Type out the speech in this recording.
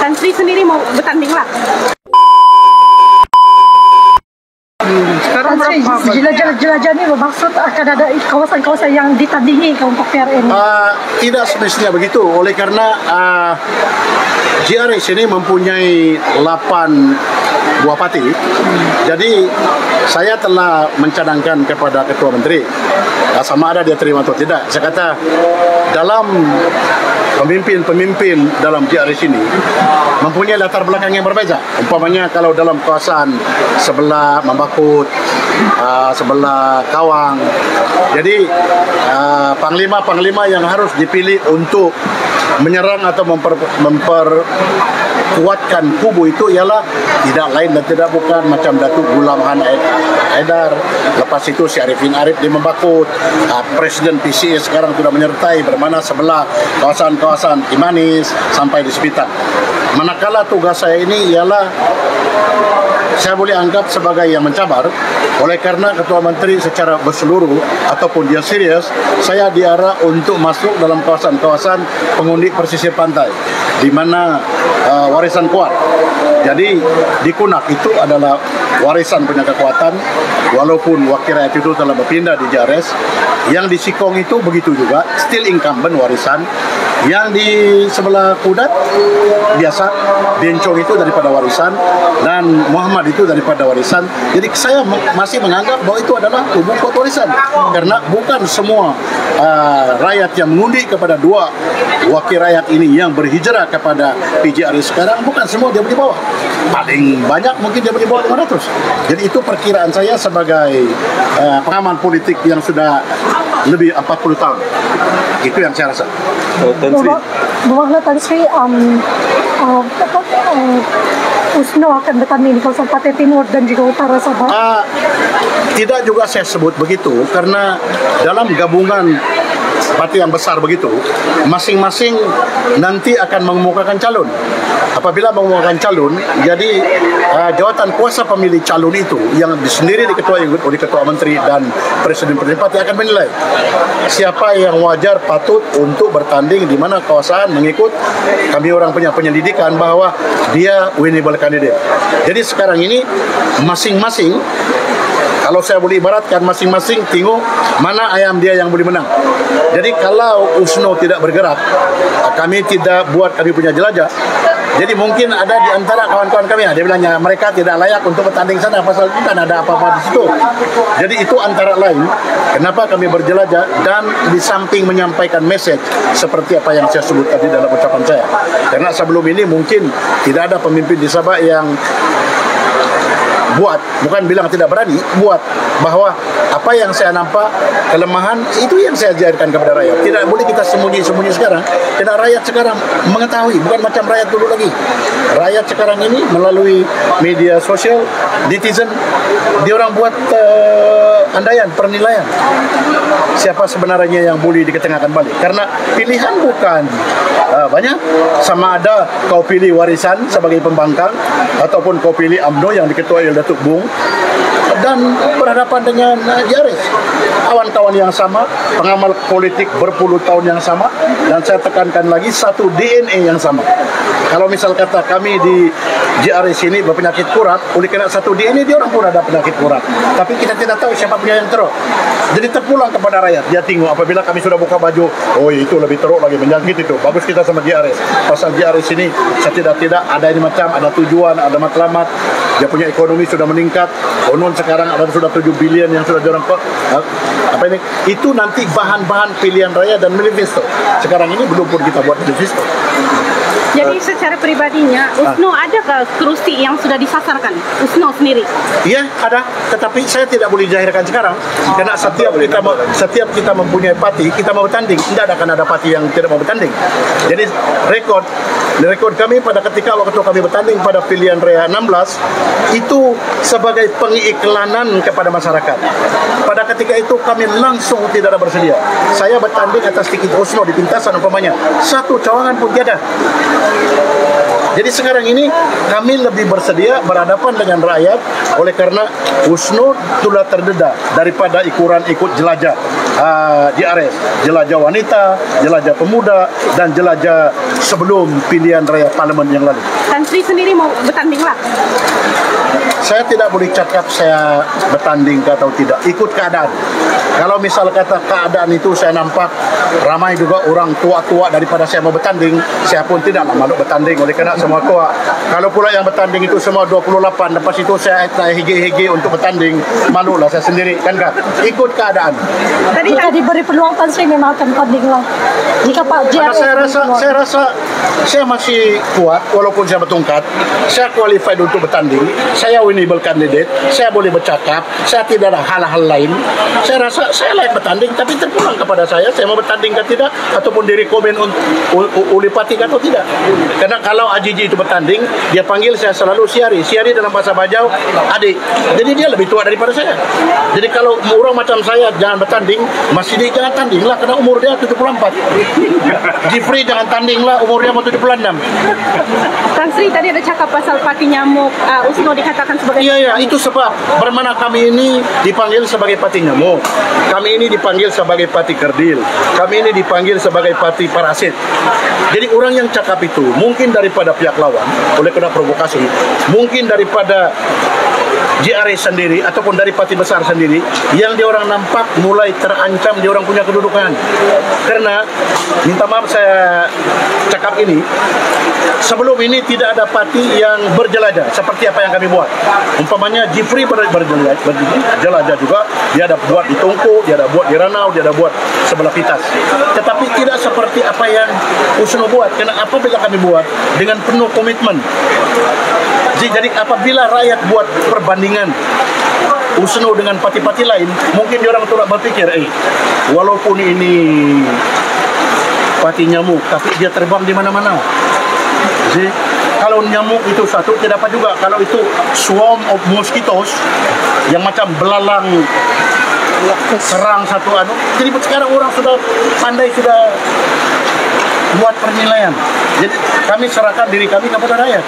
Tan Sri sendiri mau bertanding lah. Sekarang jelajah ini bermaksud akan ada kawasan-kawasan yang ditandingi kelompok PRN. Tidak semestinya begitu, oleh karena GRS ini mempunyai 8 buah parti. Jadi saya telah mencadangkan kepada Ketua Menteri, sama ada dia terima atau tidak. Saya kata dalam pemimpin dalam GRS ini mempunyai latar belakang yang berbeza. Umpamanya kalau dalam kawasan sebelah Mambakut, sebelah Kawang, jadi panglima-panglima yang harus dipilih untuk menyerang atau memperkuatkan kubu itu ialah tidak lain dan tidak bukan macam Datuk Ghulam Han Haidar, lepas itu si Arifin Arif di Mambakut, Presiden PCA sekarang sudah menyertai bermana sebelah kawasan-kawasan Imanis sampai di Sepitang. Manakala tugas saya ini ialah saya boleh anggap sebagai yang mencabar, oleh karena Ketua Menteri secara berseluruh ataupun dia serius, saya diarah untuk masuk dalam kawasan-kawasan pengundi pesisir pantai di mana warisan kuat. Jadi di Kunak itu adalah warisan punya kekuatan, walaupun wakil rakyat itu telah berpindah di JRS. Yang di Sikong itu begitu juga, still incumbent warisan. Yang di sebelah Kudat biasa, Bencong itu daripada warisan dan Muhammad itu daripada warisan. Jadi saya masih menganggap bahwa itu adalah kubu kuat warisan, karena bukan semua rakyat yang mengundi kepada dua wakil rakyat ini yang berhijrah kepada PJRI sekarang, bukan semua dia boleh bawa. Paling banyak mungkin dia boleh bawa 500. Jadi itu perkiraan saya sebagai pengamat politik yang sudah lebih 40 tahun. Itu yang saya rasa. Bagaimana Tan Sri USNO akan bertanding di kawasan Pantai Timur dan juga Utara Sabah? Tidak juga saya sebut begitu, karena dalam gabungan parti yang besar begitu, masing-masing nanti akan mengemukakan calon. Apabila mengemukakan calon, jadi jawatan kuasa pemilih calon itu yang sendiri diketuai oleh Ketua Menteri dan Presiden parti akan menilai siapa yang wajar patut untuk bertanding di mana kawasan mengikut kami orang punya penyelidikan bahwa dia winnable candidate. Jadi sekarang ini masing-masing, kalau saya boleh ibaratkan, masing-masing tengok mana ayam dia yang boleh menang. Jadi kalau USNO tidak bergerak, kami tidak buat kami punya jelajah. Jadi mungkin ada di antara kawan-kawan kami, dia bilangnya mereka tidak layak untuk bertanding sana, pasal bukan ada apa-apa di situ. Jadi itu antara lain kenapa kami berjelajah dan di samping menyampaikan message seperti apa yang saya sebut tadi dalam ucapan saya. Karena sebelum ini mungkin tidak ada pemimpin di Sabah yang buat, bukan bilang tidak berani, buat bahwa apa yang saya nampak kelemahan itu yang saya ajarkan kepada rakyat. Tidak boleh kita sembunyi-sembunyi sekarang. Karena rakyat sekarang mengetahui, bukan macam rakyat dulu lagi. Rakyat sekarang ini melalui media sosial, netizen, dia orang buat andaian, penilaian siapa sebenarnya yang boleh diketengahkan balik. Karena pilihan bukan banyak, sama ada kau pilih warisan sebagai pembangkang ataupun kau pilih UMNO yang diketuai oleh Datuk Bung dan berhadapan dengan JRS, kawan-kawan yang sama, pengamal politik berpuluh tahun yang sama, dan saya tekankan lagi satu DNA yang sama. Kalau misal kata kami di JRS ini berpenyakit kurat, oleh karena satu DNA dia orang pun ada penyakit kurat, tapi kita tidak tahu siapa punya yang teruk. Jadi terpulang kepada rakyat, dia tengok apabila kami sudah buka baju, oh itu lebih teruk lagi, menjangkit itu, bagus kita sama JRS. Pasal JRS ini setidak-tidak ada ini macam, ada tujuan, ada matlamat, dia punya ekonomi sudah meningkat, konon sekarang ada sudah 7 bilion yang sudah diorang apa ini, itu nanti bahan-bahan pilihan raya dan manifesto. Sekarang ini belum pun kita buat manifesto. Jadi secara pribadinya, USNO ada ke kursi yang sudah disasarkan? USNO sendiri? Iya, ada. Tetapi saya tidak boleh jahirkan sekarang. Karena setiap kita mempunyai parti, kita mau bertanding. Tidak akan ada parti yang tidak mau bertanding. Jadi rekod kami pada ketika waktu kami bertanding pada pilihan raya 16, itu sebagai pengiklanan kepada masyarakat. Pada ketika itu kami langsung tidak ada bersedia. Saya bertanding atas tiket USNO di Pintasan umpamanya. Satu cawangan pun tiada. Jadi sekarang ini kami lebih bersedia berhadapan dengan rakyat oleh karena USNO sudah terdedah daripada ikut jelajah. JRS, jelajah wanita, jelajah pemuda, dan jelajah sebelum pilihan raya parlimen yang lalu. Tan Sri sendiri mau bertanding lah. Saya tidak boleh cakap saya bertanding atau tidak, ikut keadaan. Kalau misal kata keadaan itu saya nampak ramai juga orang tua-tua daripada saya mau bertanding, saya pun tidaklah malu bertanding oleh kerana semua tua. Kalau pula yang bertanding itu semua 28, lepas itu saya hege-hege untuk bertanding, malulah saya sendiri, kan Kak? Ikut keadaan. Jika diberi peluang Tan Sri memang akan tanding lah. Jika Pak Karena JRS saya rasa saya masih kuat walaupun saya bertongkat, saya qualified untuk bertanding, saya winnable candidate, saya boleh bercakap, saya tidak ada hal-hal lain. Saya rasa saya layak bertanding, tapi terpulang kepada saya mau bertanding atau tidak, ataupun direkomen oleh parti atau tidak. Karena kalau AJJ itu bertanding, dia panggil saya selalu Siari dalam bahasa Bajau, adik. Jadi dia lebih tua daripada saya. Jadi kalau orang macam saya jangan bertanding, Mas Sidik jangan tanding lah, karena umur dia 74. Jifri jangan tanding lah, umur dia mau 76. Tan Sri tadi ada cakap pasal parti nyamuk, USNO dikatakan sebagai Iya, itu sebab bermana kami ini dipanggil sebagai parti nyamuk, kami ini dipanggil sebagai parti kerdil, kami ini dipanggil sebagai parti parasit. Jadi orang yang cakap itu mungkin daripada pihak lawan oleh kena provokasi, mungkin daripada JRS sendiri ataupun dari parti besar sendiri yang dia orang nampak mulai terancam dia orang punya kedudukan. Karena minta maaf saya cakap ini, sebelum ini tidak ada parti yang berjelajah seperti apa yang kami buat. Umpamanya Jifri berjelajah juga, dia ada buat di Tongko, dia ada buat di Ranau, dia ada buat sebelah Pitas. Tetapi tidak seperti apa yang USNO buat. Karena apabila kami buat dengan penuh komitmen, jadi apabila rakyat buat perbandingan USNO dengan parti-parti lain, mungkin diorang tuh berpikir, walaupun ini parti nyamuk, tapi dia terbang di mana-mana. Jadi kalau nyamuk itu satu, tidak dapat juga. Kalau itu swarm of mosquitoes yang macam belalang serang satu anu. Jadi sekarang orang sudah pandai, sudah buat penilaian. Jadi kami serahkan diri kami kepada rakyat.